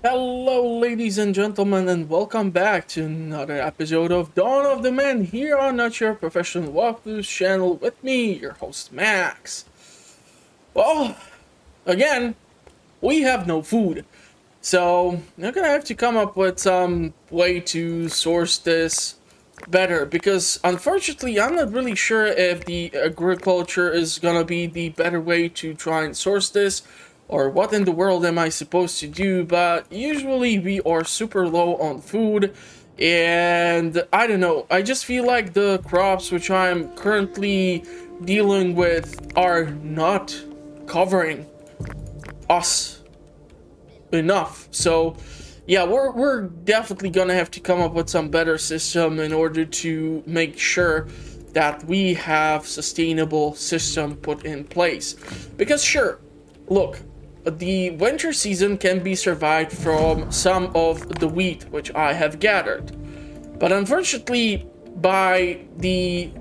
Hello, ladies and gentlemen, and welcome back to another episode of Dawn of the Men here on Not Your Professional Walkthroughs channel with me, your host Max. Well, again, we have no food, so I'm gonna have to come up with some way to source this better because unfortunately, I'm not really sure if the agriculture is gonna be the better way to try and source this or what in the world am I supposed to do, but usually we are super low on food, and I don't know, I just feel like the crops which I'm currently dealing with are not covering us enough. So yeah, we're definitely gonna have to come up with some better system in order to make sure that we have sustainable system put in place. Because sure, look, the winter season can be survived from some of the wheat which I have gathered. But unfortunately, by the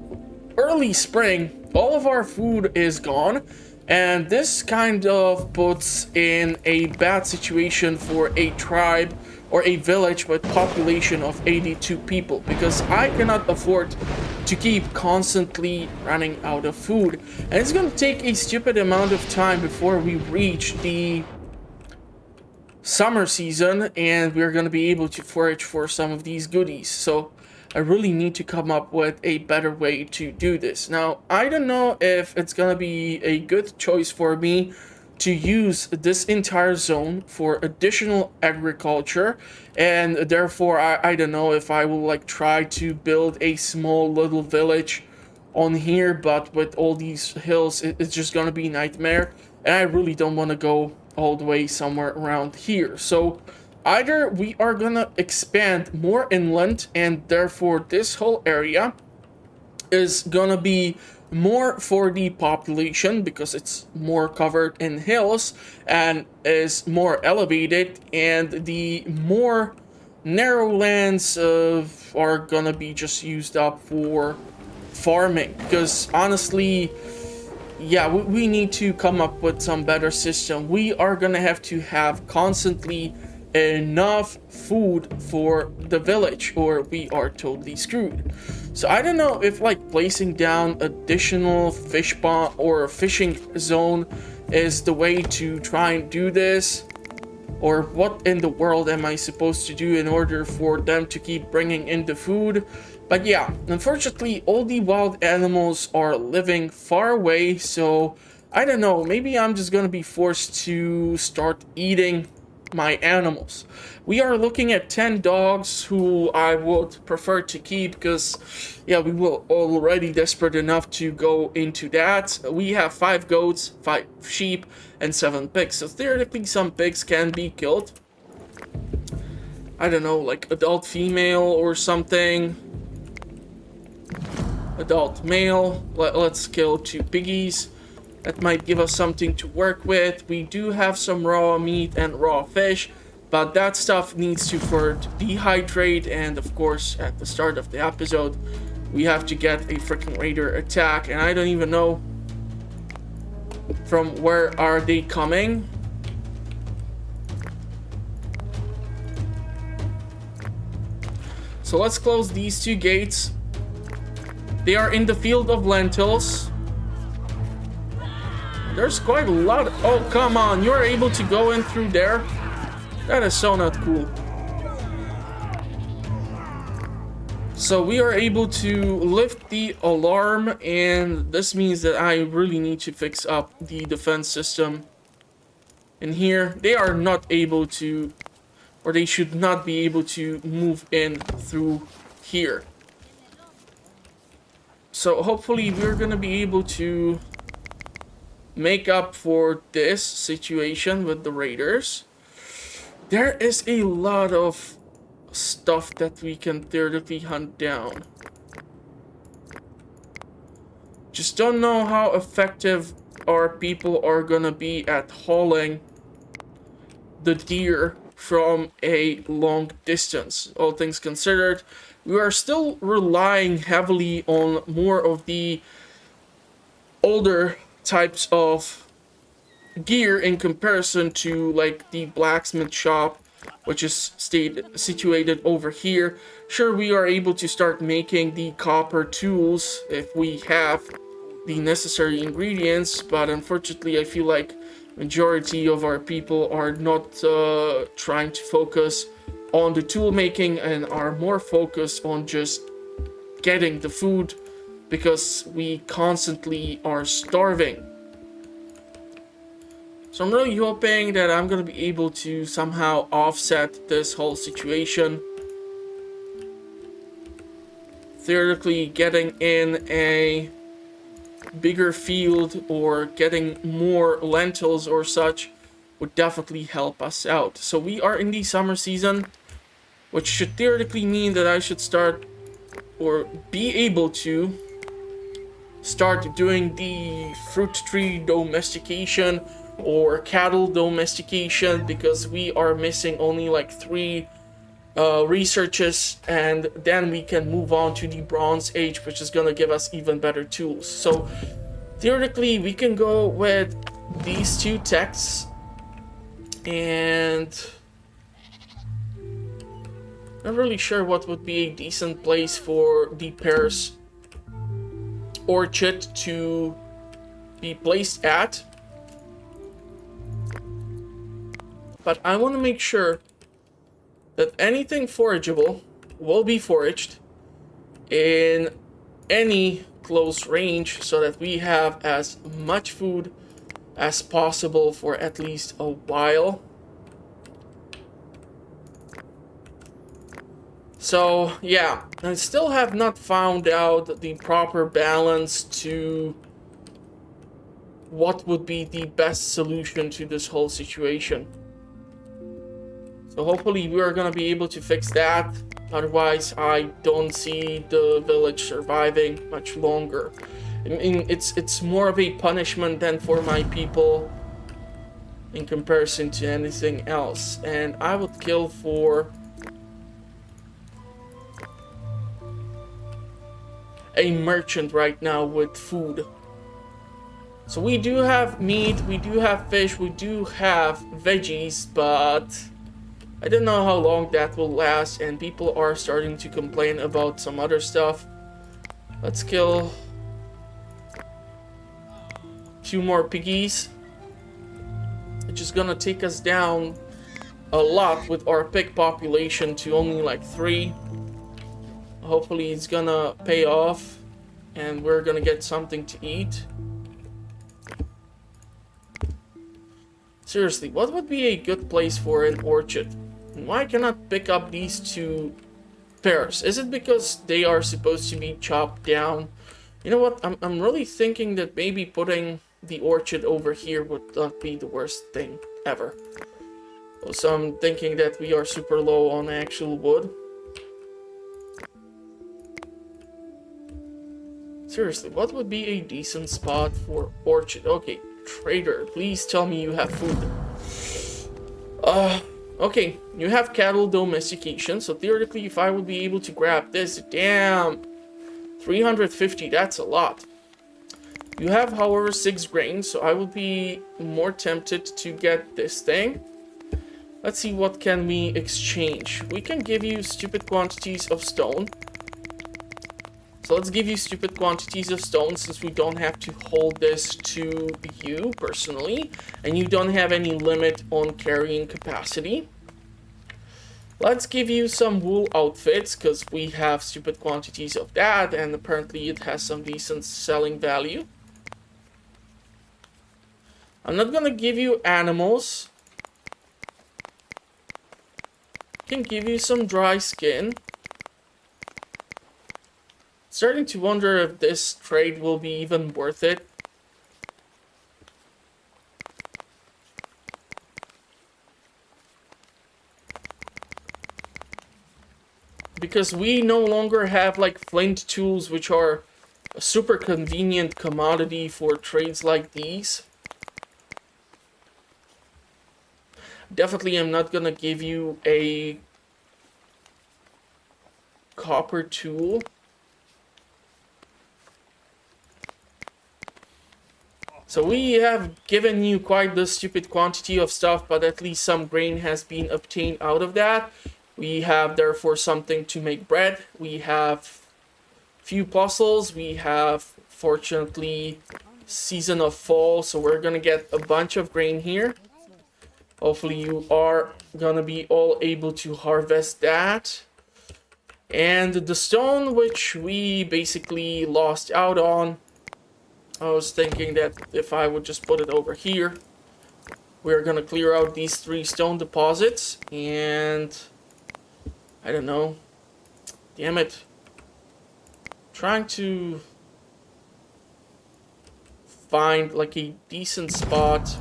early spring, all of our food is gone, and this kind of puts in a bad situation for a tribe or a village with population of 82 people, because I cannot afford to keep constantly running out of food, and it's going to take a stupid amount of time before we reach the summer season and we're going to be able to forage for some of these goodies. So I really need to come up with a better way to do this. Now, I don't know if it's going to be a good choice for me to use this entire zone for additional agriculture, and therefore I don't know if I will like try to build a small little village on here, but with all these hills it's just gonna be a nightmare, and I really don't want to go all the way somewhere around here. So either we are gonna expand more inland, and therefore this whole area is gonna be more for the population because it's more covered in hills and is more elevated, and the more narrow lands are gonna be just used up for farming. Because honestly, yeah, we need to come up with some better system. We are gonna have to have constantly enough food for the village or we are totally screwed. So I don't know if like placing down additional fish pond or fishing zone is the way to try and do this, or what in the world am I supposed to do in order for them to keep bringing in the food. But yeah, unfortunately all the wild animals are living far away, so I don't know, maybe I'm just gonna be forced to start eating my animals. We are looking at 10 dogs who I would prefer to keep because yeah, we were already desperate enough to go into that. We have 5 goats, 5 sheep, and 7 pigs, so theoretically some pigs can be killed. I don't know, like adult female or something. Adult male. Let's kill 2 piggies. That might give us something to work with. We do have some raw meat and raw fish, but that stuff needs to first dehydrate, and of course at the start of the episode we have to get a freaking raider attack, and I don't even know from where are they coming. So let's close these 2 gates. They are in the field of lentils. There's quite a lot. Oh, come on. You're able to go in through there? That is so not cool. So we are able to lift the alarm, and this means that I really need to fix up the defense system in here. They are not able to, or they should not be able to move in through here. So hopefully we're gonna be able to make up for this situation with the raiders. There is a lot of stuff that we can theoretically hunt down. Just don't know how effective our people are gonna be at hauling the deer from a long distance. All things considered, we are still relying heavily on more of the older types of gear in comparison to like the blacksmith shop which is situated over here. Sure, we are able to start making the copper tools if we have the necessary ingredients, but unfortunately I feel like majority of our people are not trying to focus on the tool making and are more focused on just getting the food because we constantly are starving. So I'm really hoping that I'm gonna be able to somehow offset this whole situation. Theoretically, getting in a bigger field or getting more lentils or such would definitely help us out. So we are in the summer season, which should theoretically mean that I should start or be able to start doing the fruit tree domestication or cattle domestication, because we are missing only like 3 researches, and then we can move on to the Bronze Age, which is gonna give us even better tools. So theoretically we can go with these 2 texts, and not really sure what would be a decent place for the pears orchard to be placed at. But I want to make sure that anything forageable will be foraged in any close range so that we have as much food as possible for at least a while. So yeah, I still have not found out the proper balance to what would be the best solution to this whole situation. So hopefully we are gonna be able to fix that. Otherwise, I don't see the village surviving much longer. I mean, it's more of a punishment than for my people in comparison to anything else. And I would kill for a merchant right now with food. So we do have meat, we do have fish, we do have veggies, but I don't know how long that will last, and people are starting to complain about some other stuff. Let's kill 2 more piggies, which is gonna take us down a lot with our pig population to only like 3. Hopefully it's gonna pay off and we're gonna get something to eat. Seriously, what would be a good place for an orchard? And why cannot pick up these 2 pears? Is it because they are supposed to be chopped down? You know what, I'm really thinking that maybe putting the orchard over here would not be the worst thing ever. So I'm thinking that we are super low on actual wood. Seriously, what would be a decent spot for orchard? Okay, trader, please tell me you have food. Okay, you have cattle domestication, so theoretically if I would be able to grab this, damn, 350, that's a lot. You have, however, 6 grains, so I would be more tempted to get this thing. Let's see, what can we exchange? We can give you stupid quantities of stone. So let's give you stupid quantities of stone, since we don't have to hold this to you personally, and you don't have any limit on carrying capacity. Let's give you some wool outfits, because we have stupid quantities of that, and apparently it has some decent selling value. I'm not gonna give you animals. I can give you some dry skin. Starting to wonder if this trade will be even worth it. Because we no longer have like flint tools, which are a super convenient commodity for trades like these. Definitely I'm not gonna give you a copper tool. So we have given you quite the stupid quantity of stuff, but at least some grain has been obtained out of that. We have therefore something to make bread. We have few puzzles. We have, fortunately, season of fall, so we're gonna get a bunch of grain here. Hopefully you are gonna be all able to harvest that. And the stone, which we basically lost out on, I was thinking that if I would just put it over here, we're gonna clear out these 3 stone deposits, and I don't know, damn it, trying to find like a decent spot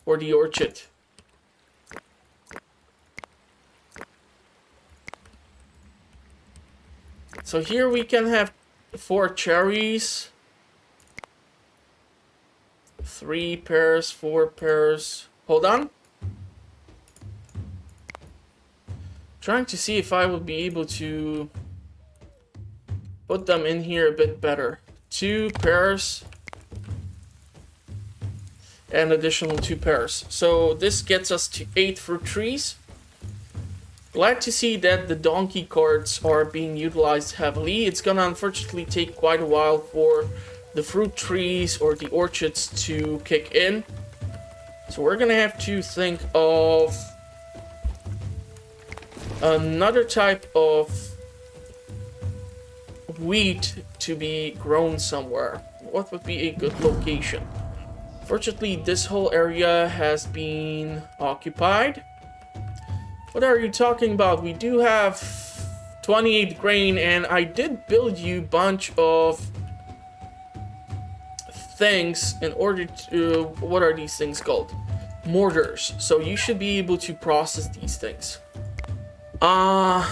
for the orchard. So here we can have 4 cherries, 3 pears, 4 pears. Hold on. Trying to see if I would be able to put them in here a bit better. 2 pears and additional 2 pears. So this gets us to 8 fruit trees. Glad to see that the donkey carts are being utilized heavily. It's gonna unfortunately take quite a while for the fruit trees or the orchards to kick in. So we're gonna have to think of another type of wheat to be grown somewhere. What would be a good location? Fortunately, this whole area has been occupied. What are you talking about? We do have 28 grain, and I did build you a bunch of things in order to... what are these things called? Mortars. So you should be able to process these things. I'm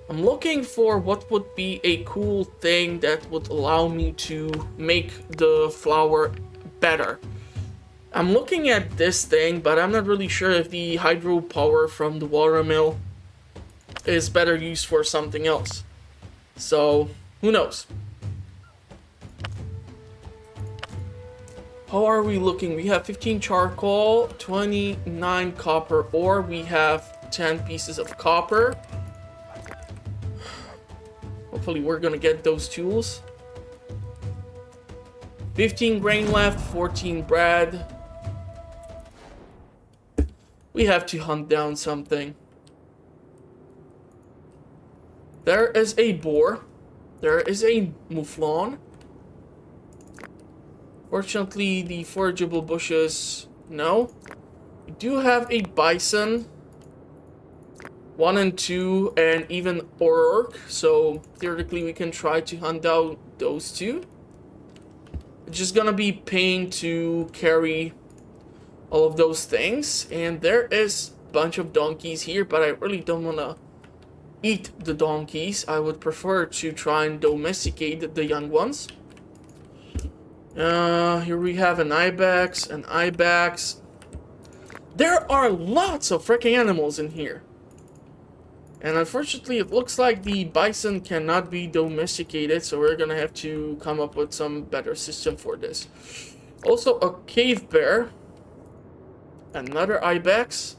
looking for what would be a cool thing that would allow me to make the flour better. I'm looking at this thing, but I'm not really sure if the hydropower from the water mill is better used for something else. So, who knows? How are we looking? We have 15 charcoal, 29 copper ore, we have 10 pieces of copper. Hopefully we're gonna get those tools. 15 grain left, 14 bread. We have to hunt down something. There is a boar. There is a mouflon. Fortunately, the forageable bushes, no. We do have a bison. 1 and 2, and even orc. So theoretically, we can try to hunt down those 2. It's just gonna be pain to carry all of those things. And there is a bunch of donkeys here, but I really don't want to eat the donkeys. I would prefer to try and domesticate the young ones. Here we have an ibex, an ibex. There are lots of freaking animals in here. And unfortunately, it looks like the bison cannot be domesticated, so we're gonna have to come up with some better system for this. Also, a cave bear. Another ibex.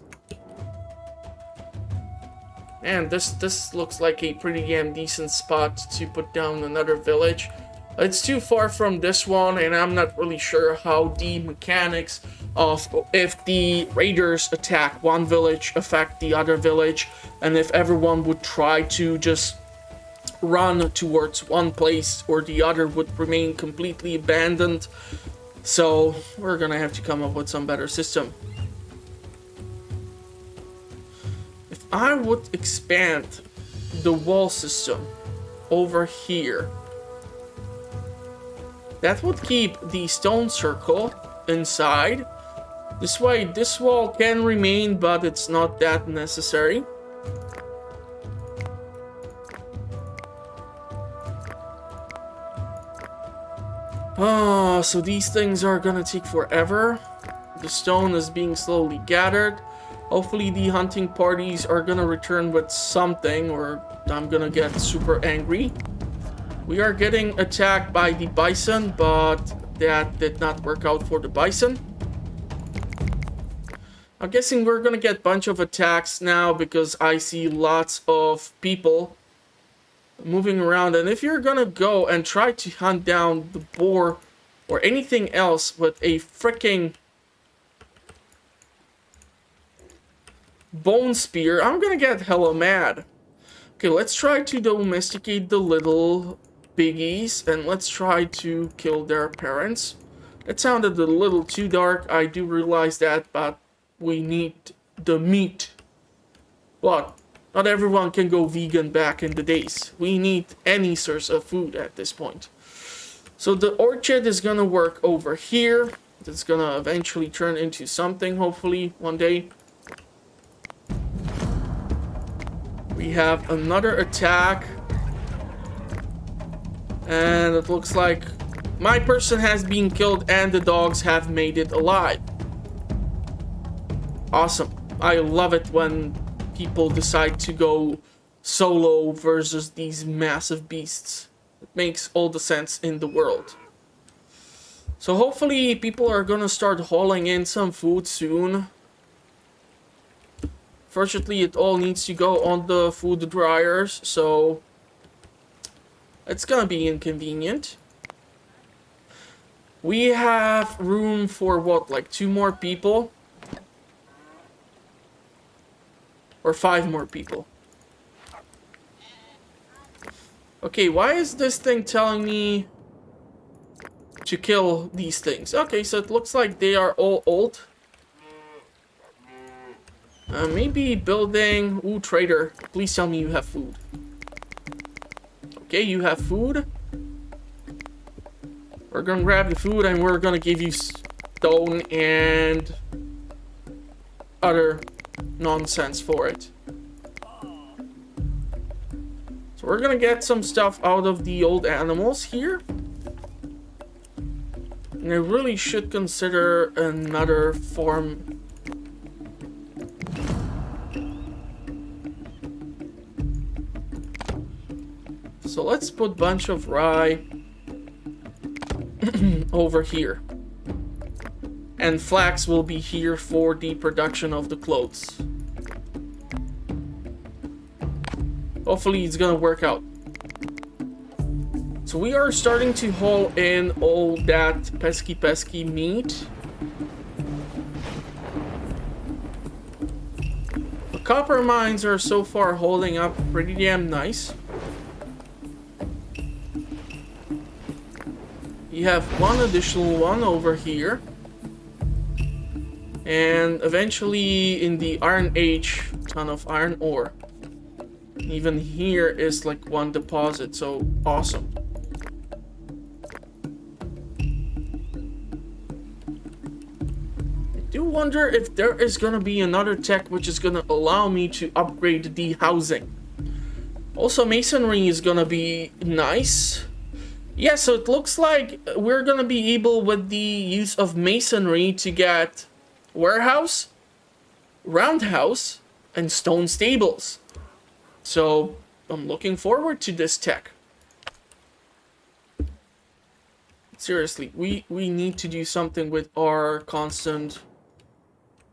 And this looks like a pretty damn decent spot to put down another village. It's too far from this one, and I'm not really sure how the mechanics of if the raiders attack one village affect the other village, and if everyone would try to just run towards one place or the other would remain completely abandoned. So we're gonna have to come up with some better system. If I would expand the wall system over here, that would keep the stone circle inside. This way, this wall can remain, but it's not that necessary. So these things are gonna take forever. The stone is being slowly gathered. Hopefully the hunting parties are gonna return with something, or I'm gonna get super angry. We are getting attacked by the bison, but that did not work out for the bison. I'm guessing we're gonna get a bunch of attacks now because I see lots of people moving around. And if you're gonna go and try to hunt down the boar or anything else with a freaking bone spear, I'm gonna get hella mad. Okay, let's try to domesticate the little piggies and let's try to kill their parents. That sounded a little too dark, I do realize that, but we need the meat. But not everyone can go vegan back in the days. We need any source of food at this point. So the orchard is gonna work over here. It's gonna eventually turn into something, hopefully, one day. We have another attack. And it looks like my person has been killed and the dogs have made it alive. Awesome. I love it when people decide to go solo versus these massive beasts. It makes all the sense in the world. So hopefully people are gonna start hauling in some food soon. Fortunately, it all needs to go on the food dryers, so it's gonna be inconvenient. We have room for what, like 2 more people? Or 5 more people? Okay, why is this thing telling me to kill these things? Okay, so it looks like they are all old. Maybe building... Ooh, trader. Please tell me you have food. Okay, you have food. We're gonna grab the food and we're gonna give you stone and other nonsense for it. So we're gonna get some stuff out of the old animals here. And I really should consider another farm. So let's put a bunch of rye over here. And flax will be here for the production of the clothes. Hopefully it's gonna work out. So we are starting to haul in all that pesky meat. The copper mines are so far holding up pretty damn nice. You have one additional one over here. And eventually in the Iron Age, ton of iron ore. Even here is like one deposit, so awesome. I do wonder if there is gonna be another tech which is gonna allow me to upgrade the housing. Also, masonry is gonna be nice. Yeah, so it looks like we're gonna be able with the use of masonry to get warehouse, roundhouse, and stone stables. So I'm looking forward to this tech. Seriously, we need to do something with our constant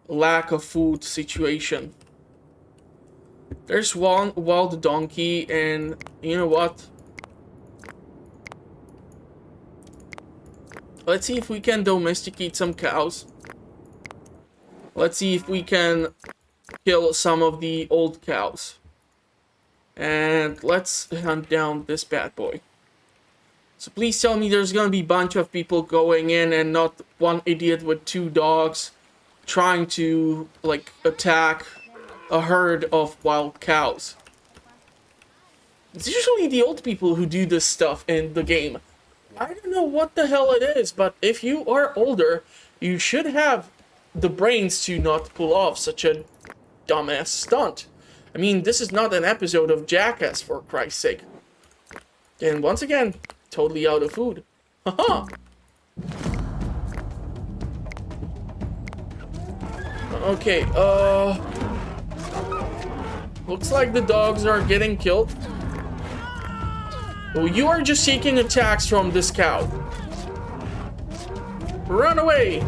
lack of food situation. There's one wild donkey, and you know what? Let's see if we can domesticate some cows. Let's see if we can kill some of the old cows. And let's hunt down this bad boy. So please tell me there's gonna be a bunch of people going in and not one idiot with 2 dogs trying to, like, attack a herd of wild cows. It's usually the old people who do this stuff in the game. I don't know what the hell it is, but if you are older, you should have the brains to not pull off such a dumbass stunt. I mean, this is not an episode of Jackass, for Christ's sake. And once again, totally out of food. Haha! Okay, looks like the dogs are getting killed. Oh, you are just taking attacks from this cow. Run away!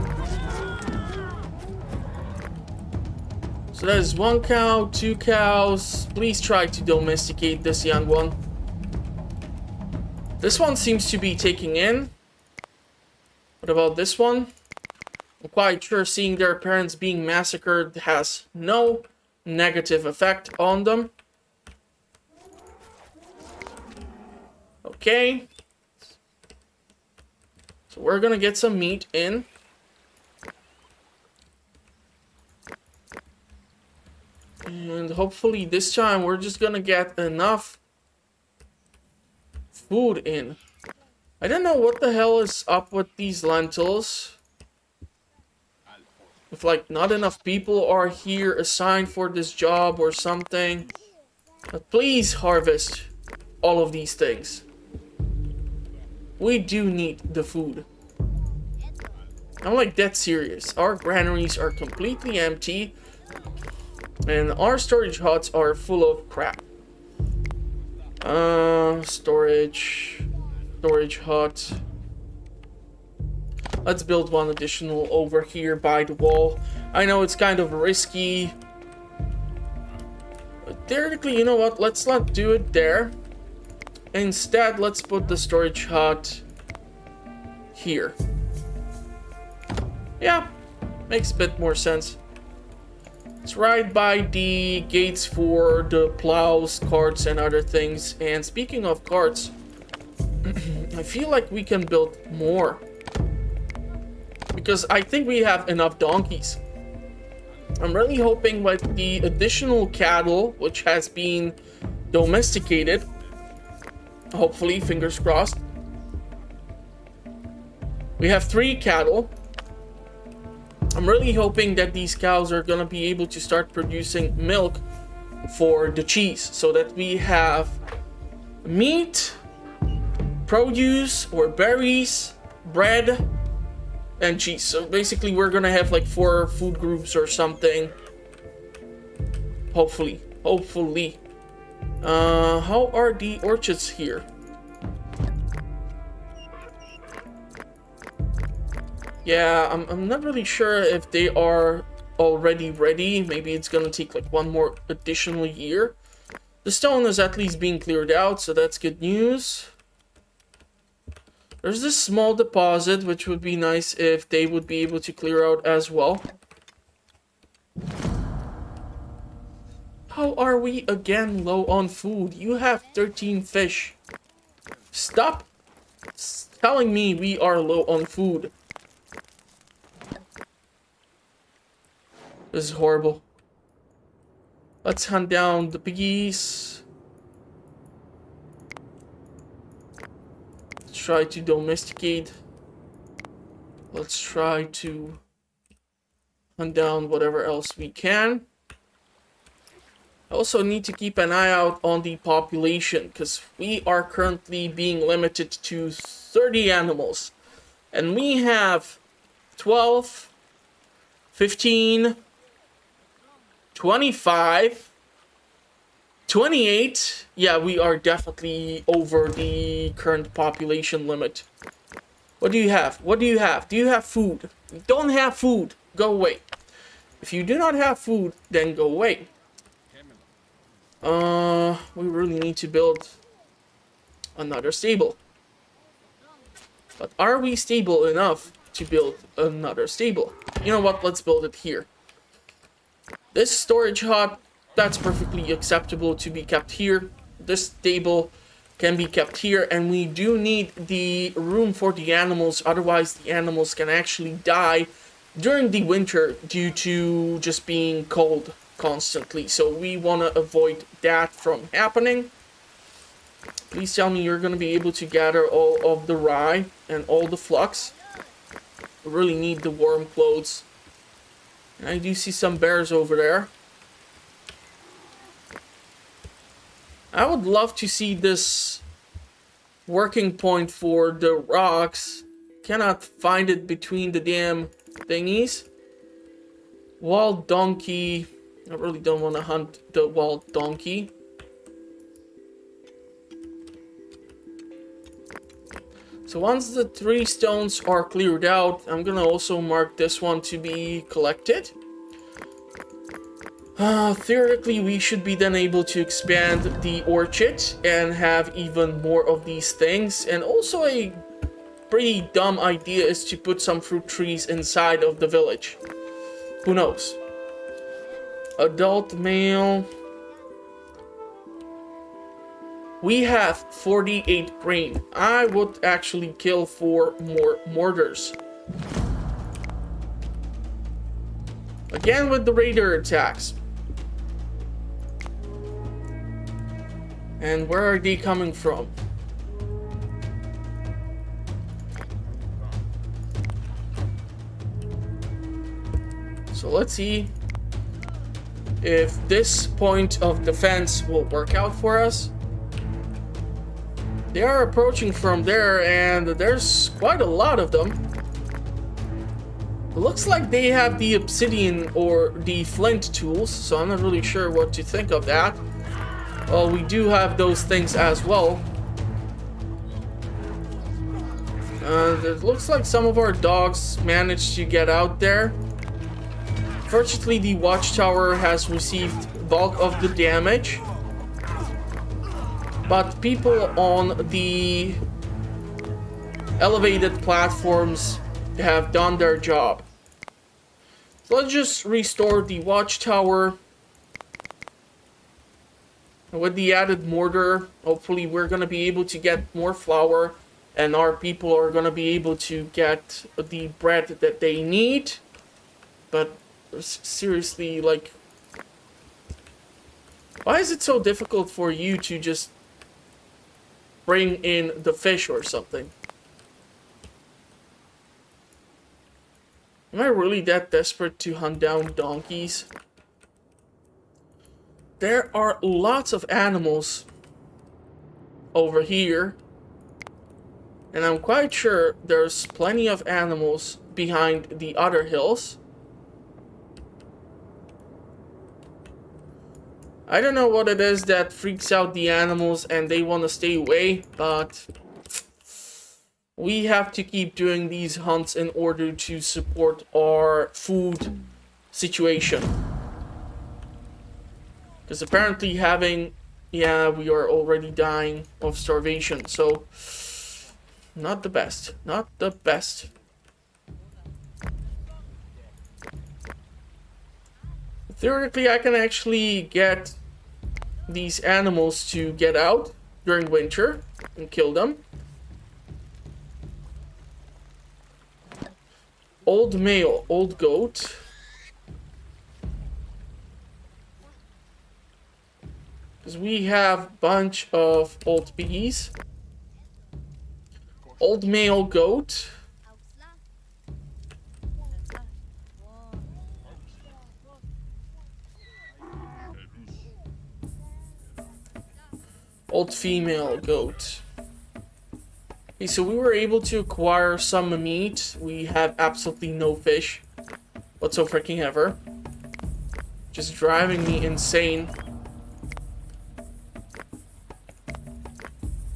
So that is 1 cow, 2 cows. Please try to domesticate this young one. This one seems to be taking in. What about this one? I'm quite sure seeing their parents being massacred has no negative effect on them. Okay. So we're gonna get some meat in. And hopefully this time we're just gonna get enough food in. I don't know what the hell is up with these lentils. If like not enough people are here assigned for this job or something. But please harvest all of these things. We do need the food. I'm like dead serious. Our granaries are completely empty. And our storage huts are full of crap. Storage hut. Let's build one additional over here by the wall. I know it's kind of risky. But theoretically, you know what? Let's not do it there. Instead, let's put the storage hut here. Yeah, makes a bit more sense. It's right by the gates for the plows, carts, and other things. And speaking of carts, I feel like we can build more. Because I think we have enough donkeys. I'm really hoping with the additional cattle, which has been domesticated, hopefully, fingers crossed. We have 3 cattle. I'm really hoping that these cows are gonna be able to start producing milk for the cheese, so that we have meat, produce or berries, bread, and cheese. So basically we're gonna have like 4 food groups or something. Hopefully. How are the orchards here? Yeah, I'm not really sure if they are already ready. Maybe it's gonna take like 1 more additional year. The stone is at least being cleared out, so that's good news. There's this small deposit, which would be nice if they would be able to clear out as well. How are we again low on food? You have 13 fish. Stop telling me we are low on food. This is horrible. Let's hunt down the piggies. Let's try to domesticate. Let's try to hunt down whatever else we can. I also need to keep an eye out on the population, because we are currently being limited to 30 animals. And we have 12, 15, 25, 28. Yeah, we are definitely over the current population limit. What do you have? What do you have? Do you have food? If you don't have food, go away. If you do not have food, then go away. We really need to build another stable. But are we stable enough to build another stable? You know what? Let's build it here. This storage hut, that's perfectly acceptable to be kept here. This stable can be kept here, and we do need the room for the animals, otherwise the animals can actually die during the winter due to just being cold constantly. So we want to avoid that from happening. Please tell me you're going to be able to gather all of the rye and all the flux. I really need the warm clothes. And I do see some bears over there. I would love to see this working point for the rocks. Cannot find it between the damn thingies. Wild donkey. I really don't want to hunt the wild donkey. So once the 3 stones are cleared out, I'm gonna also mark this one to be collected. Theoretically, we should be then able to expand the orchard and have even more of these things. And also a pretty dumb idea is to put some fruit trees inside of the village. Who knows? Adult male. We have 48 grain. I would actually kill for more mortars. Again with the raider attacks. And where are they coming from? So let's see if this point of defense will work out for us. They are approaching from there, and there's quite a lot of them. It looks like they have the obsidian or the flint tools, so I'm not really sure what to think of that. Well, we do have those things as well. It looks like some of our dogs managed to get out there. Fortunately, the watchtower has received bulk of the damage. But people on the elevated platforms have done their job. So let's just restore the watchtower. With the added mortar, hopefully we're going to be able to get more flour. And our people are going to be able to get the bread that they need. But seriously, like, why is it so difficult for you to just bring in the fish or something? Am I really that desperate to hunt down donkeys? There are lots of animals over here. And I'm quite sure there's plenty of animals behind the other hills. I don't know what it is that freaks out the animals and they want to stay away, but we have to keep doing these hunts in order to support our food situation. Because apparently having... yeah, we are already dying of starvation, so... not the best. Not the best. Theoretically, I can actually get these animals to get out during winter and kill them. Old male, old goat. Because we have a bunch of old piggies. Old male goat. Old female goat. Okay, so we were able to acquire some meat. We have absolutely no fish whatsoever freaking ever. Just driving me insane.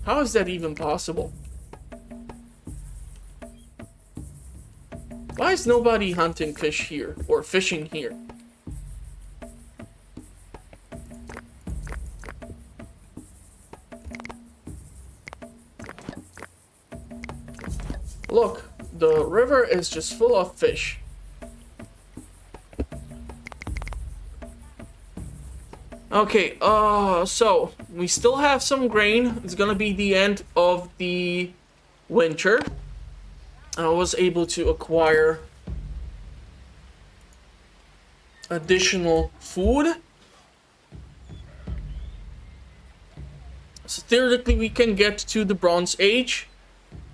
How is that even possible? Why is nobody hunting fish here or fishing here? Look, the river is just full of fish. Okay, so we still have some grain. It's gonna be the end of the winter. I was able to acquire additional food. So theoretically we can get to the Bronze Age,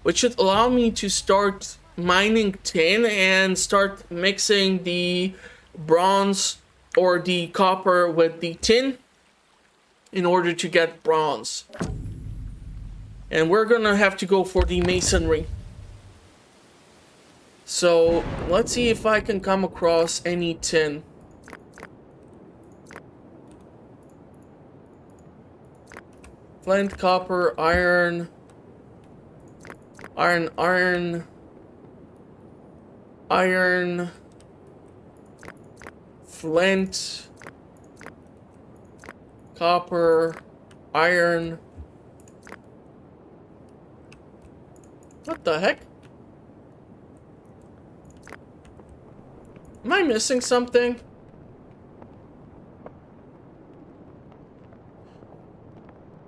which should allow me to start mining tin and start mixing the bronze or the copper with the tin in order to get bronze. And we're gonna have to go for the masonry. So let's see if I can come across any tin. Flint, copper, iron. Iron, flint, copper, iron. What the heck? Am I missing something?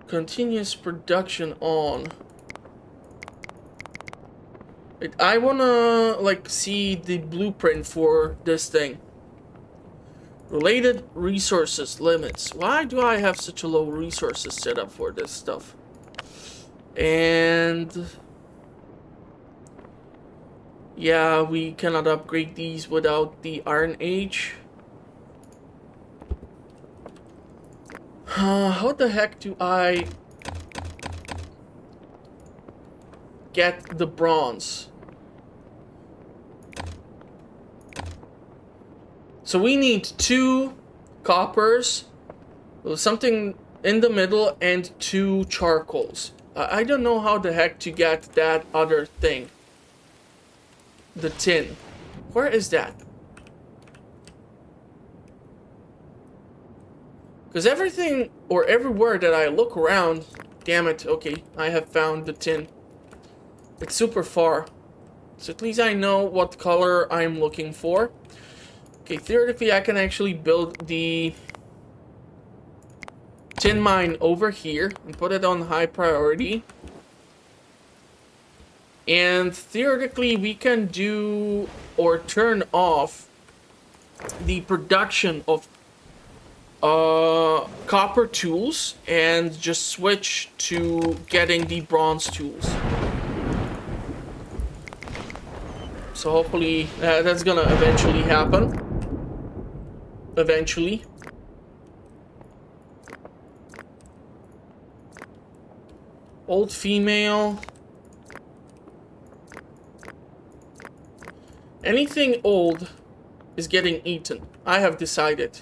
Continuous production on. I wanna, like, see the blueprint for this thing. Related resources limits. Why do I have such a low resources set up for this stuff? And yeah, we cannot upgrade these without the Iron Age. How the heck do I get the bronze? So we need 2 coppers, something in the middle, and 2 charcoals. I don't know how the heck to get that other thing. The tin. Where is that? Because everything, or everywhere that I look around, damn it, okay, I have found the tin. It's super far. So at least I know what color I'm looking for. Okay, theoretically I can actually build the tin mine over here and put it on high priority. And theoretically we can do or turn off the production of copper tools and just switch to getting the bronze tools. So hopefully that's gonna eventually happen. Eventually. Old female. Anything old is getting eaten. I have decided.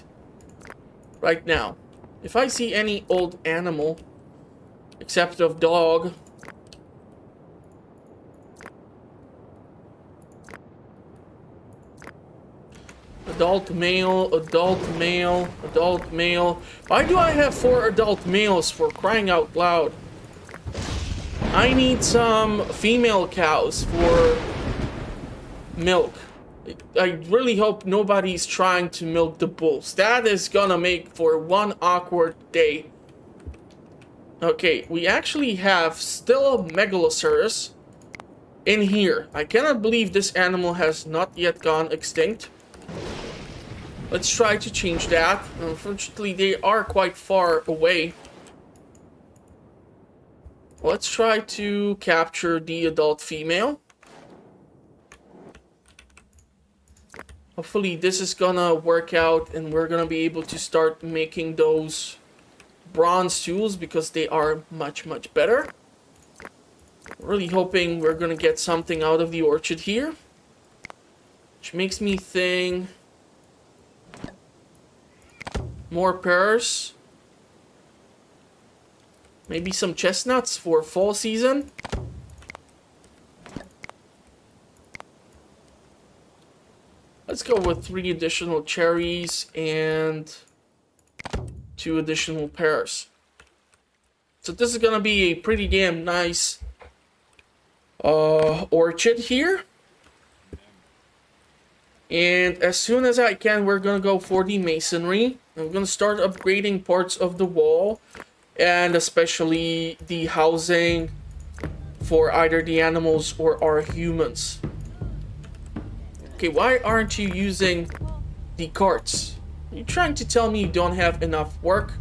Right now. If I see any old animal, except of dog, adult male, adult male, adult male. Why do I have 4 adult males, for crying out loud? I need some female cows for milk. I really hope nobody's trying to milk the bulls. That is gonna make for one awkward day. Okay, we actually have still a Megalosaurus in here. I cannot believe this animal has not yet gone extinct. Let's try to change that. Unfortunately, they are quite far away. Let's try to capture the adult female. Hopefully this is gonna work out and we're gonna be able to start making those bronze tools because they are much better. Really hoping we're gonna get something out of the orchard here. Which makes me think more pears. Maybe some chestnuts for fall season. Let's go with 3 additional cherries and 2 additional pears. So this is gonna be a pretty damn nice orchard here. And as soon as I can, we're gonna go for the masonry. I'm gonna start upgrading parts of the wall, and especially the housing for either the animals or our humans. Okay, why aren't you using the carts? You trying to tell me you don't have enough work?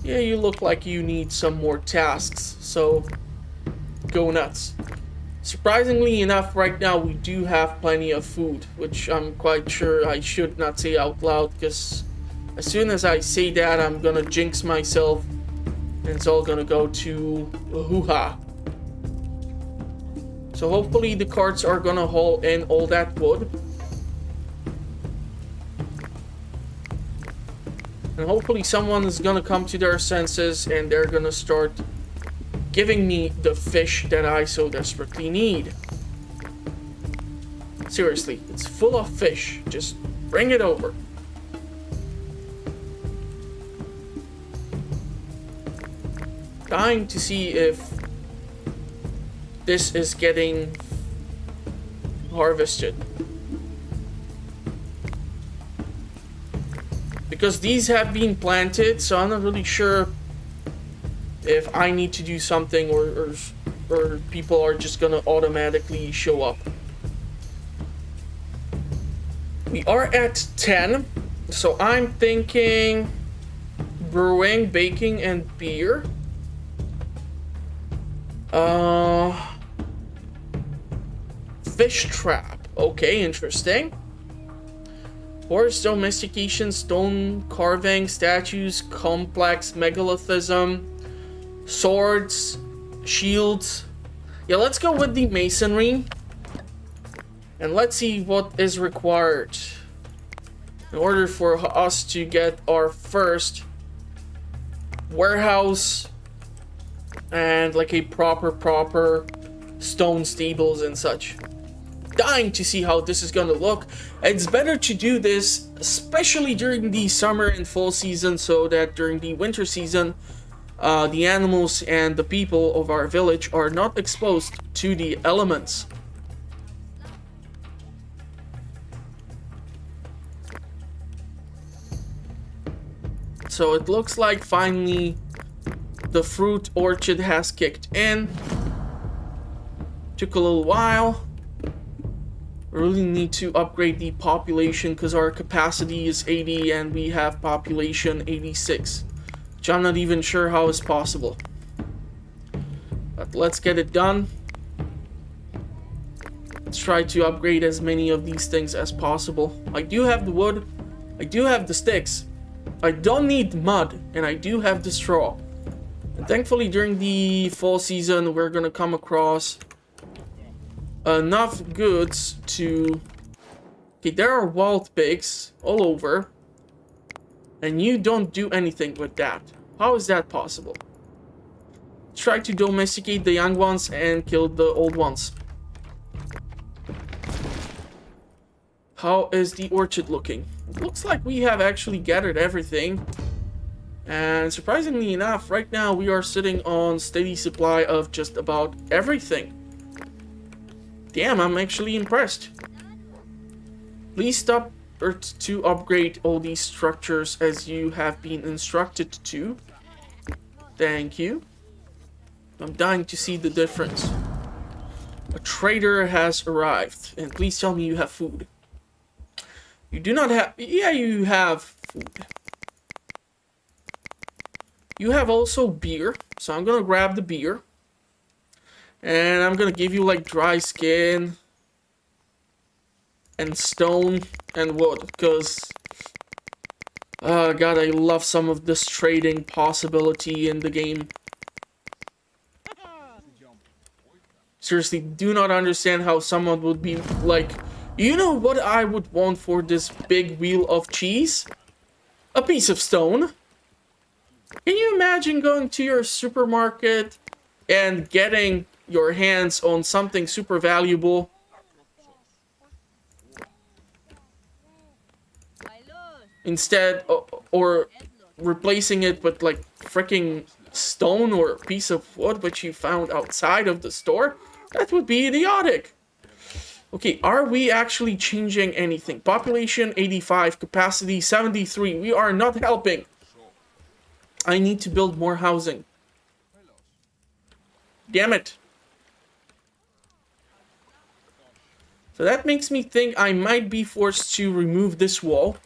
Yeah, you look like you need some more tasks, so go nuts. Surprisingly enough, right now we do have plenty of food, which I'm quite sure I should not say out loud, because as soon as I say that, I'm gonna jinx myself, and it's all gonna go to hoo-ha. So hopefully the carts are gonna haul in all that wood. And hopefully someone is gonna come to their senses and they're gonna start giving me the fish that I so desperately need. Seriously, it's full of fish. Just bring it over. Dying to see if this is getting harvested. Because these have been planted, so I'm not really sure if I need to do something or people are just gonna automatically show up. We are at 10, so I'm thinking brewing, baking, and beer. Fish trap. Okay, interesting. Horse domestication, stone carving, statues, complex megalithism, swords, shields. Yeah, let's go with the masonry. And let's see what is required in order for us to get our first warehouse and like a proper stone stables and such. Dying to see how this is gonna look. It's better to do this especially during the summer and fall season, so that during the winter season the animals and the people of our village are not exposed to the elements. So it looks like finally the fruit orchard has kicked in. Took a little while. We really need to upgrade the population because our capacity is 80 and we have population 86. Which I'm not even sure how is possible. But let's get it done. Let's try to upgrade as many of these things as possible. I do have the wood. I do have the sticks. I don't need mud, and I do have the straw. And thankfully, during the fall season, we're gonna come across enough goods to... Okay, there are wild pigs all over, and you don't do anything with that. How is that possible? Try to domesticate the young ones and kill the old ones. How is the orchard looking? It looks like we have actually gathered everything. And surprisingly enough, right now we are sitting on steady supply of just about everything. Damn, I'm actually impressed. Please stop to upgrade all these structures as you have been instructed to. Thank you. I'm dying to see the difference. A trader has arrived, and please tell me you have food. You do not have... Yeah, you have food. You have also beer, so I'm gonna grab the beer. And I'm gonna give you like dry skin and stone and wood, because oh god, I love some of this trading possibility in the game. Seriously, do not understand how someone would be like, you know what I would want for this big wheel of cheese? A piece of stone. Can you imagine going to your supermarket and getting your hands on something super valuable? Instead, or replacing it with like freaking stone or a piece of wood which you found outside of the store? That would be idiotic. Okay, are we actually changing anything? Population 85, capacity 73. We are not helping. I need to build more housing. Damn it. So that makes me think I might be forced to remove this wall.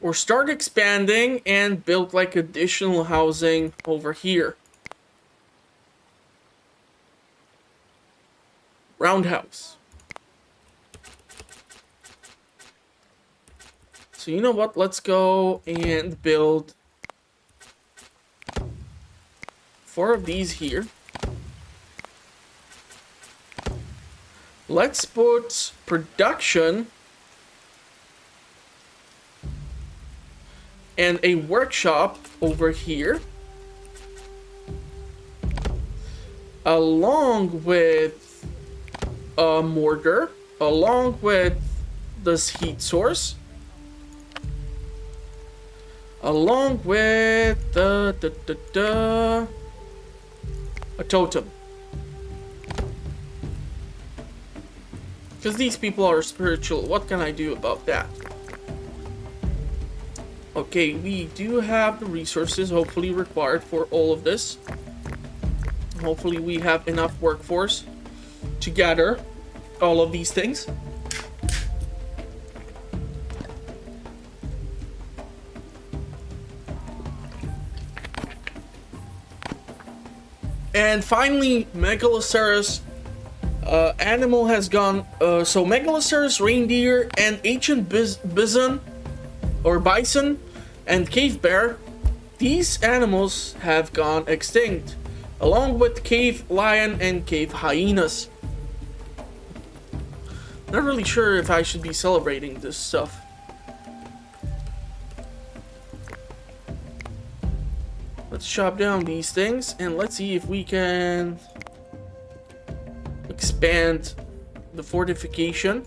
Or start expanding and build like additional housing over here. Roundhouse. So you know what? Let's go and build 4 of these here. Let's put production and a workshop over here. along with a mortar, along with this heat source, along with a totem. Because these people are spiritual. What can I do about that? Okay, we do have the resources hopefully required for all of this. Hopefully we have enough workforce to gather all of these things. And finally, Megaloceros animal has gone. So Megaloceros, reindeer, and ancient bison or bison and cave bear, these animals have gone extinct, along with cave lion and cave hyenas. Not really sure if I should be celebrating this stuff. Let's chop down these things and let's see if we can expand the fortification.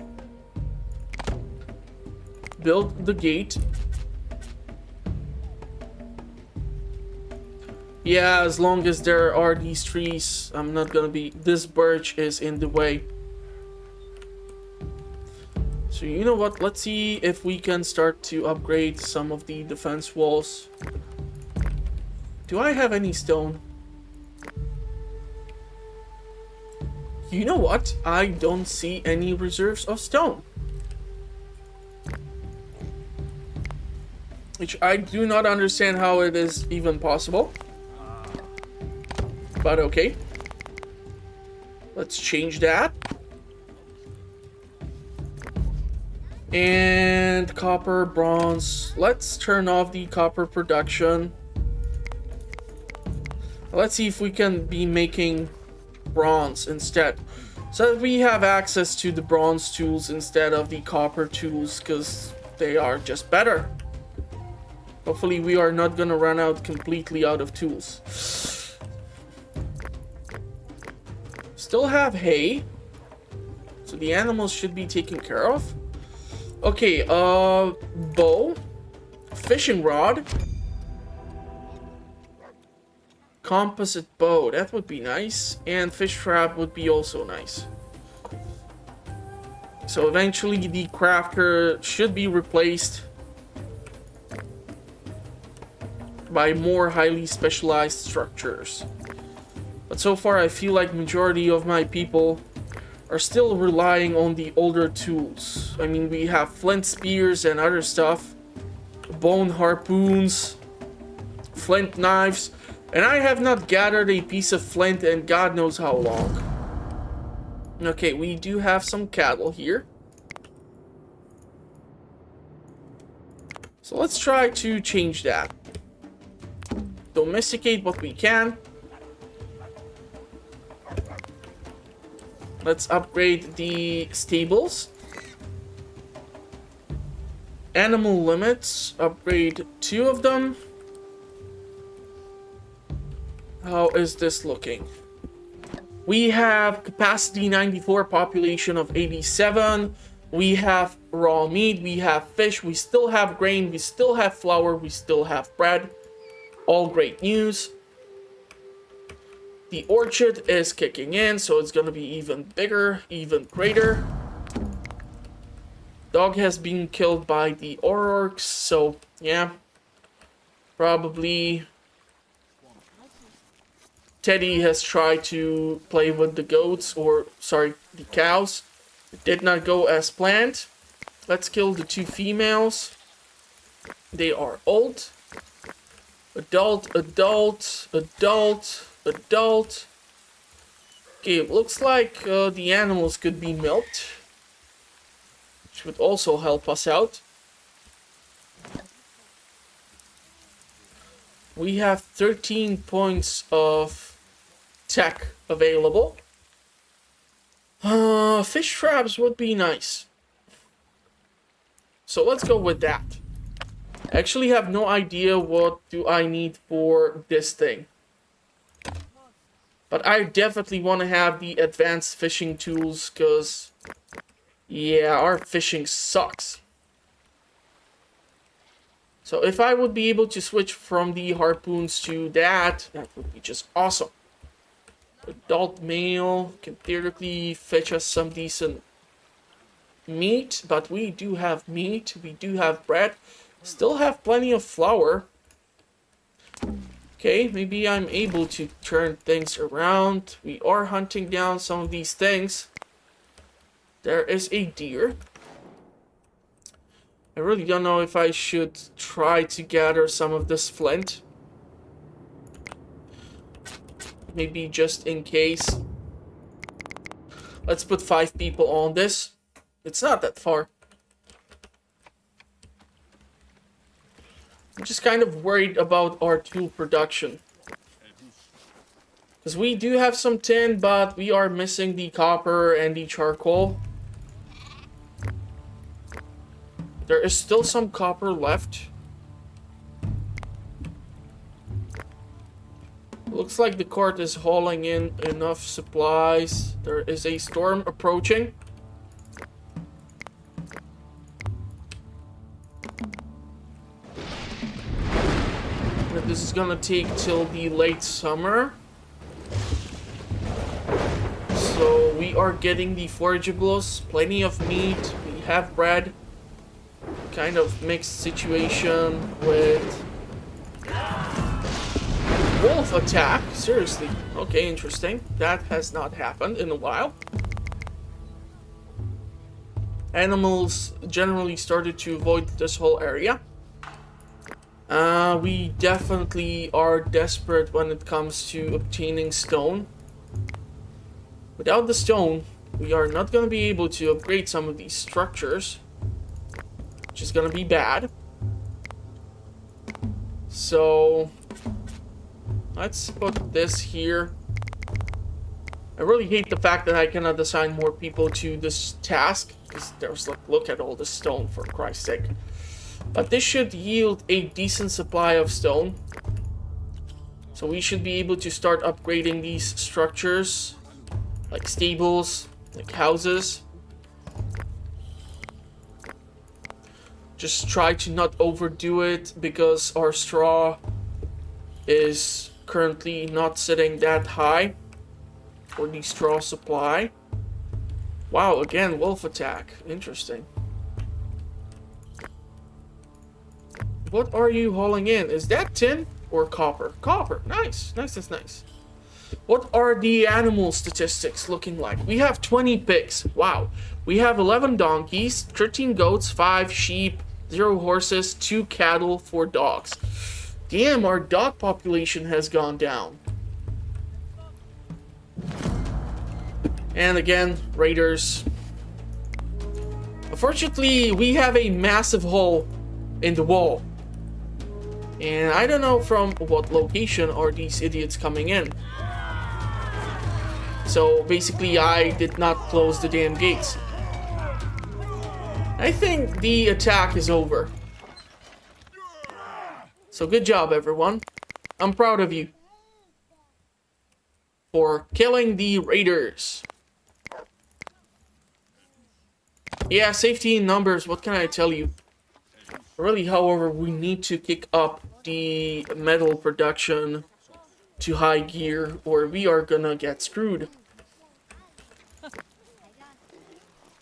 Build the gate. Yeah, as long as there are these trees, I'm not gonna be... This birch is in the way. So you know what? Let's see if we can start to upgrade some of the defense walls. Do I have any stone? You know what? I don't see any reserves of stone. Which I do not understand how it is even possible. But okay. Let's change that. And copper, bronze. Let's turn off the copper production. Let's see if we can be making bronze instead. So that we have access to the bronze tools instead of the copper tools, because they are just better. Hopefully we are not gonna run out completely out of tools. Still have hay. So the animals should be taken care of. Okay, bow. Fishing rod. Composite bow, that would be nice. And fish trap would be also nice. So eventually the crafter should be replaced by more highly specialized structures. But so far I feel like majority of my people are still relying on the older tools. I mean, we have flint spears and other stuff. Bone harpoons. Flint knives. And I have not gathered a piece of flint in God knows how long. Okay, we do have some cattle here. So let's try to change that. Domesticate what we can. Let's upgrade the stables. Animal limits. Upgrade 2 of them. How is this looking? We have capacity 94, population of 87. We have raw meat, we have fish, we still have grain, we still have flour, we still have bread. All great news. The orchard is kicking in, so it's gonna be even bigger, even greater. Dog has been killed by the orcs, so yeah. Probably Teddy has tried to play with the goats, or sorry, the cows. It did not go as planned. Let's kill the 2 females. They are old. Adult, adult, adult, adult. Okay, it looks like the animals could be milked, which would also help us out. We have 13 points of tech available. Fish traps would be nice. So let's go with that. I actually have no idea what do I need for this thing. But I definitely want to have the advanced fishing tools, because, yeah, our fishing sucks. So if I would be able to switch from the harpoons to that, that would be just awesome. Adult male can theoretically fetch us some decent meat, but we do have meat, we do have bread, still have plenty of flour. Okay, maybe I'm able to turn things around. We are hunting down some of these things. There is a deer. I really don't know if I should try to gather some of this flint. Maybe just in case. Let's put 5 people on this. It's not that far. I'm just kind of worried about our tool production. Because we do have some tin, but we are missing the copper and the charcoal. There is still some copper left. Looks like the cart is hauling in enough supplies. There is a storm approaching. But this is gonna take till the late summer. So we are getting the forageables, plenty of meat, we have bread. Kind of mixed situation with wolf attack. Seriously. Okay, interesting. That has not happened in a while. Animals generally started to avoid this whole area. We definitely are desperate when it comes to obtaining stone. Without the stone, we are not going to be able to upgrade some of these structures, which is going to be bad. So let's put this here. I really hate the fact that I cannot assign more people to this task, because there's like, look at all the stone, for Christ's sake. But this should yield a decent supply of stone, so we should be able to start upgrading these structures, like stables, like houses. Just try to not overdo it, because our straw is currently not sitting that high for the straw supply. Wow, again, wolf attack. Interesting. What are you hauling in? Is that tin or copper? Copper. Nice. Nice, that's nice. What are the animal statistics looking like? We have 20 pigs. Wow. We have 11 donkeys, 13 goats, 5 sheep, 0 horses, 2 cattle, 4 dogs. Damn, our dog population has gone down. And again, raiders. Unfortunately, we have a massive hole in the wall. And I don't know from what location are these idiots coming in. So basically, I did not close the damn gates. I think the attack is over. So good job, everyone. I'm proud of you for killing the raiders. Yeah, safety in numbers, what can I tell you? Really, however, we need to kick up the metal production to high gear, or we are gonna get screwed.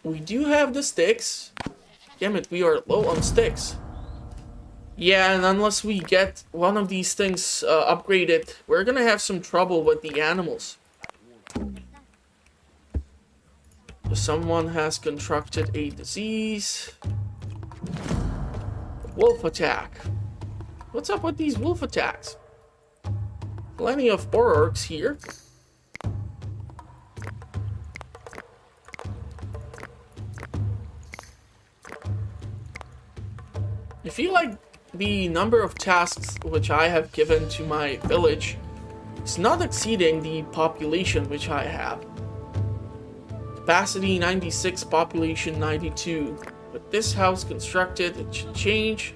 We do have the sticks. Damn it, we are low on sticks. Yeah, and unless we get one of these things upgraded, we're gonna have some trouble with the animals. Someone has contracted a disease. Wolf attack. What's up with these wolf attacks? Plenty of orcs here. I feel like the number of tasks which I have given to my village is not exceeding the population which I have. Capacity 96, population 92. With this house constructed, it should change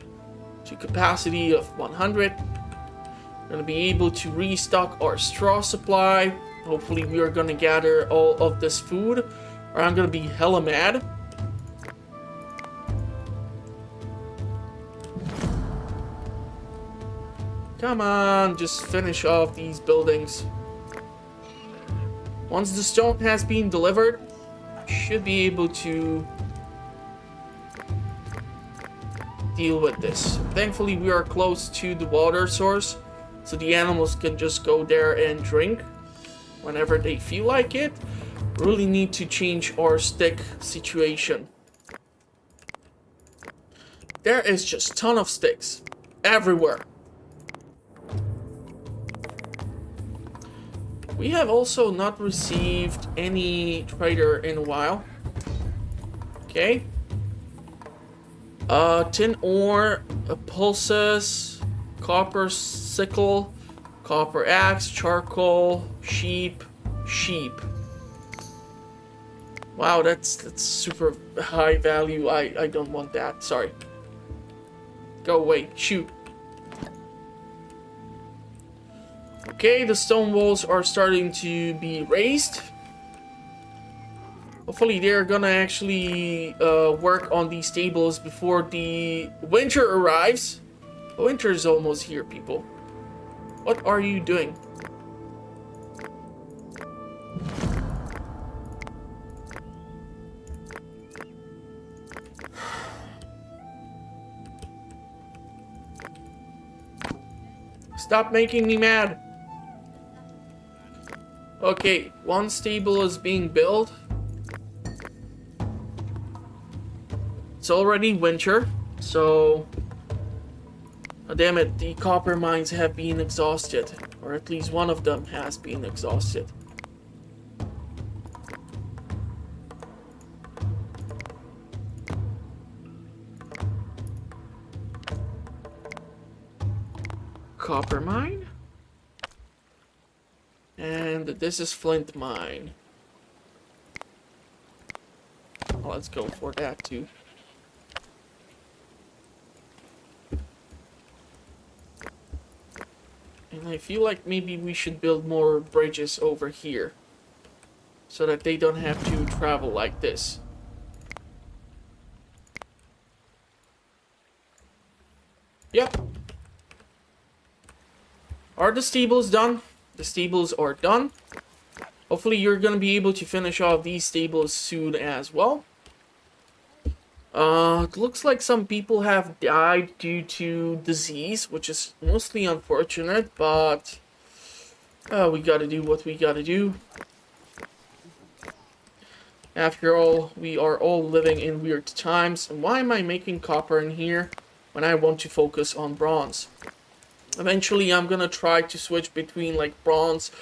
to capacity of 100. We're going to be able to restock our straw supply. Hopefully we are gonna gather all of this food, or I'm gonna be hella mad. Come on, just finish off these buildings. Once the stone has been delivered, should be able to deal with this. Thankfully, we are close to the water source, so the animals can just go there and drink whenever they feel like it. Really need to change our stick situation. There is just a ton of sticks everywhere. We have also not received any trader in a while. Okay. Tin ore, pulses, copper sickle, copper axe, charcoal, sheep. Wow, that's super high value. I don't want that. Sorry. Go away. Shoot. Okay, the stone walls are starting to be raised. Hopefully they're gonna actually work on these stables before the winter arrives. Winter is almost here, people. What are you doing? Stop making me mad. Okay, one stable is being built. It's already winter, so... Oh, damn it, the copper mines have been exhausted. Or at least one of them has been exhausted. Copper mine? And this is flint mine. Well, let's go for that too. And I feel like maybe we should build more bridges over here, so that they don't have to travel like this. Yep. Are the stables done? The stables are done. Hopefully you're gonna be able to finish off these stables soon as well. It looks like some people have died due to disease, which is mostly unfortunate, but we gotta do what we gotta do. After all, we are all living in weird times. And why am I making copper in here when I want to focus on bronze? Eventually, I'm gonna try to switch between like bronze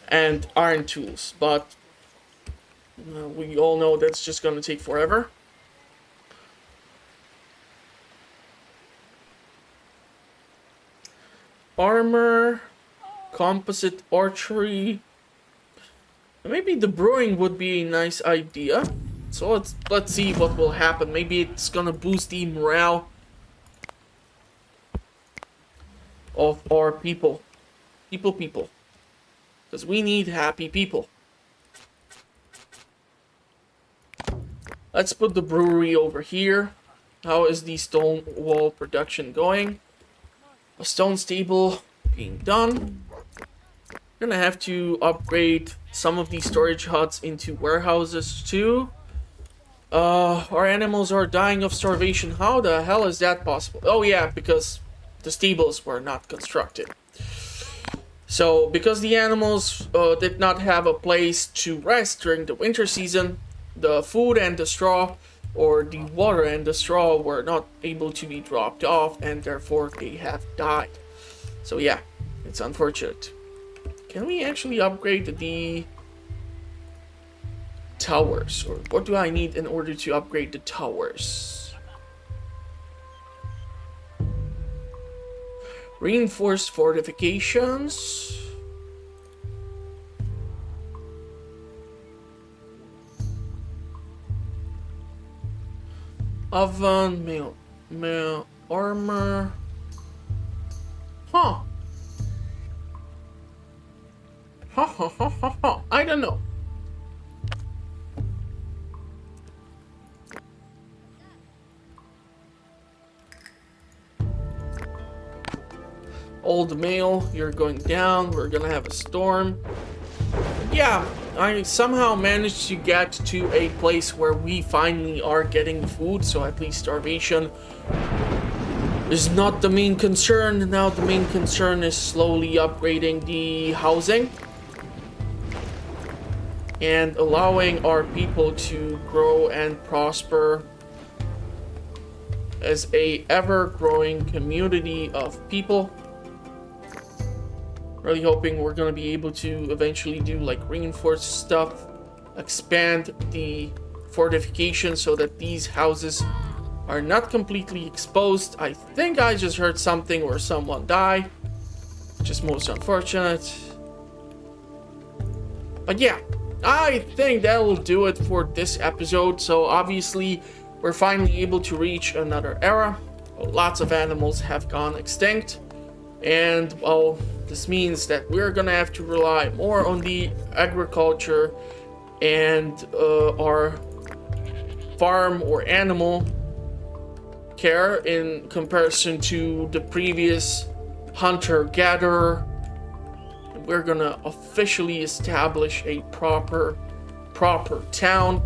and iron tools, but we all know that's just gonna take forever. Armor, composite archery. Maybe the brewing would be a nice idea. So let's see what will happen. Maybe it's gonna boost the morale of our people. People. Because we need happy people. Let's put the brewery over here. How is the stone wall production going? A stone stable being done. We're gonna have to upgrade some of these storage huts into warehouses too. Our animals are dying of starvation. How the hell is that possible? Oh yeah, because the stables were not constructed. So, because the animals did not have a place to rest during the winter season, the food and the straw, or the water and the straw, were not able to be dropped off, and therefore they have died. So yeah, it's unfortunate. Can we actually upgrade the towers? Or what do I need in order to upgrade the towers? Reinforced fortifications. Oven, mail armor. Huh. Ha ha ha ha ha. I don't know. Old mail, you're going down. We're gonna have a storm. Yeah, I somehow managed to get to a place where we finally are getting food, so at least starvation is not the main concern. Now the main concern is slowly upgrading the housing and allowing our people to grow and prosper as a ever-growing community of people. Really hoping we're gonna be able to eventually do like reinforced stuff, expand the fortification so that these houses are not completely exposed. I think I just heard something or someone die, which is most unfortunate. But yeah, I think that'll do it for this episode. So obviously we're finally able to reach another era. Lots of animals have gone extinct, and well, this means that we're gonna have to rely more on the agriculture and our farm or animal care in comparison to the previous hunter-gatherer. We're gonna officially establish a proper town,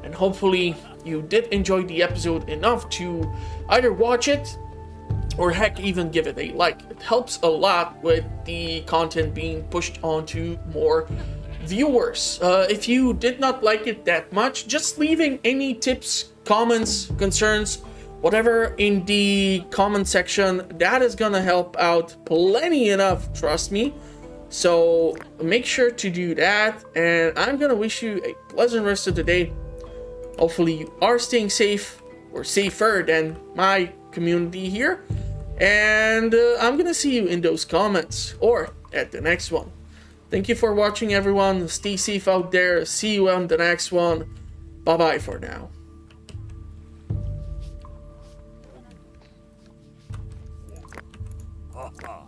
and hopefully you did enjoy the episode enough to either watch it or heck even give it a like. It helps a lot with the content being pushed onto more viewers. If you did not like it that much, just leaving any tips, comments, concerns, whatever in the comment section, that is gonna help out plenty enough, trust me. So make sure to do that, and I'm gonna wish you a pleasant rest of the day. Hopefully you are staying safe, or safer than my community here, and I'm gonna see you in those comments or at the next one. Thank you for watching, everyone. Stay safe out there. See you on the next one. Bye bye for now. Ha ha.